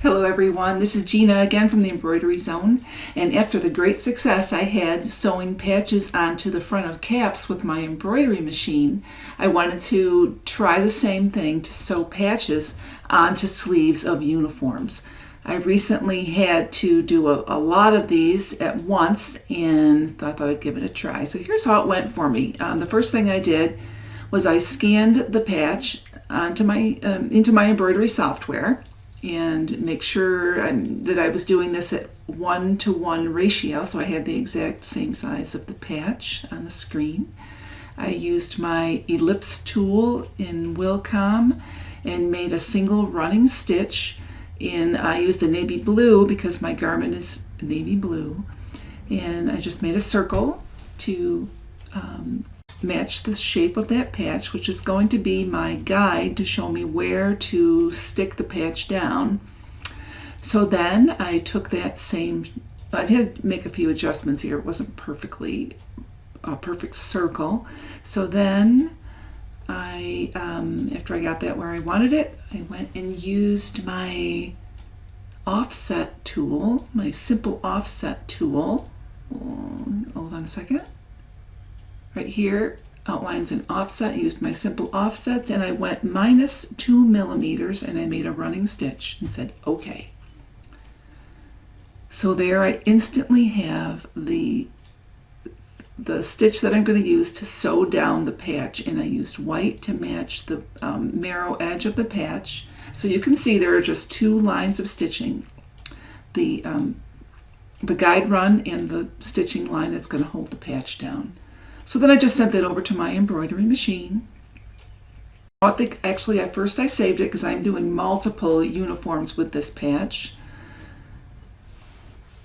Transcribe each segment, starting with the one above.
Hello everyone, this is Gina again from the Embroidery Zone, and after the great success I had sewing patches onto the front of caps with my embroidery machine, I wanted to try the same thing to sew patches onto sleeves of uniforms. I recently had to do a lot of these at once and I thought I'd give it a try. So here's how it went for me. The first thing I did was I scanned the patch onto into my embroidery software and make sure that I was doing this at 1-to-1 ratio, so I had the exact same size of the patch on the screen. I used my ellipse tool in Wilcom and made a single running stitch. I used a navy blue because my garment is navy blue, and I just made a circle to match the shape of that patch, which is going to be my guide to show me where to stick the patch down. So then I took that same, I did make a few adjustments here. It wasn't perfectly a perfect circle. So then after I got that where I wanted it, I went and used my offset tool, my simple offset tool. Hold on a second. Right here outlines an offset. I used my simple offsets and I went -2 millimeters and I made a running stitch and said okay. So there I instantly have the stitch that I'm going to use to sew down the patch, and I used white to match the narrow edge of the patch. So you can see there are just 2 lines of stitching. The guide run and the stitching line that's going to hold the patch down. So then I just sent that over to my embroidery machine. I think actually at first I saved it because I'm doing multiple uniforms with this patch.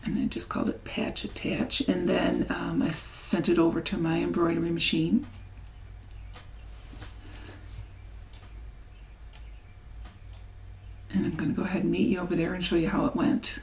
And I just called it patch attach. And then I sent it over to my embroidery machine. And I'm going to go ahead and meet you over there and show you how it went.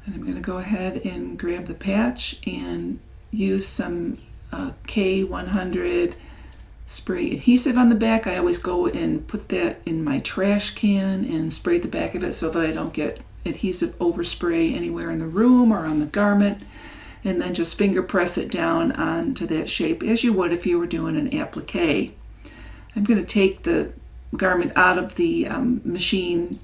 And I'm going to go ahead and grab the patch and use some K100 spray adhesive on the back. I always go and put that in my trash can and spray the back of it so that I don't get adhesive overspray anywhere in the room or on the garment. And then just finger press it down onto that shape as you would if you were doing an applique. I'm going to take the garment out of the machine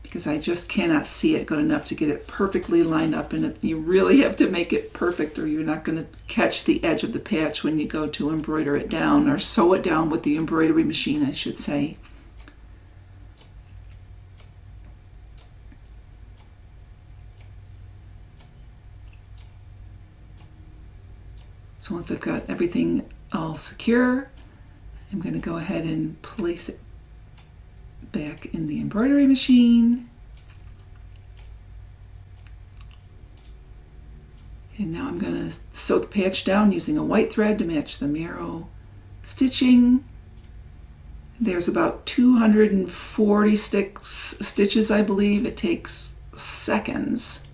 because I just cannot see it good enough to get it perfectly lined up, and you really have to make it perfect or you're not going to catch the edge of the patch when you go to embroider it down, or sew it down with the embroidery machine, I should say. So once I've got everything all secure, I'm going to go ahead and place it back in the embroidery machine. And now I'm going to sew the patch down using a white thread to match the narrow stitching. There's about 240 stitches, I believe. It takes seconds.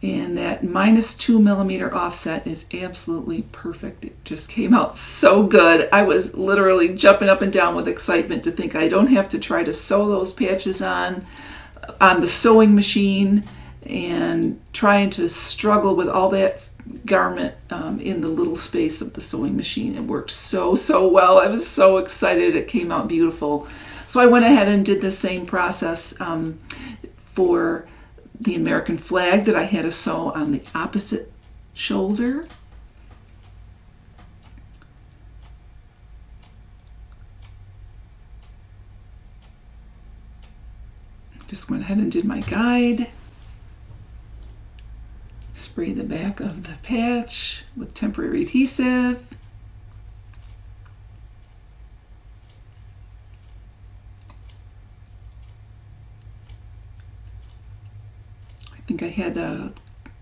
And that -2 millimeter offset is absolutely perfect. It just came out so good. I was literally jumping up and down with excitement to think I don't have to try to sew those patches on the sewing machine and trying to struggle with all that garment in the little space of the sewing machine. It worked so well. I was so excited. It came out beautiful. So I went ahead and did the same process for the American flag that I had to sew on the opposite shoulder. Just went ahead and did my guide. Spray the back of the patch with temporary adhesive. had a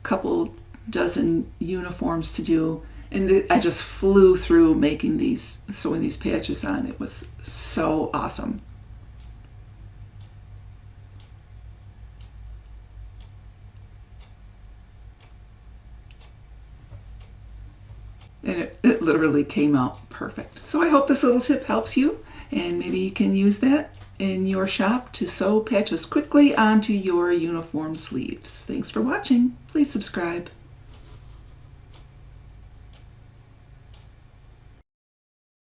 couple dozen uniforms to do, and I just flew through sewing these patches on. It was so awesome. And it literally came out perfect. So I hope this little tip helps you, and maybe you can use that in your shop to sew patches quickly onto your uniform sleeves. Thanks for watching. Please subscribe.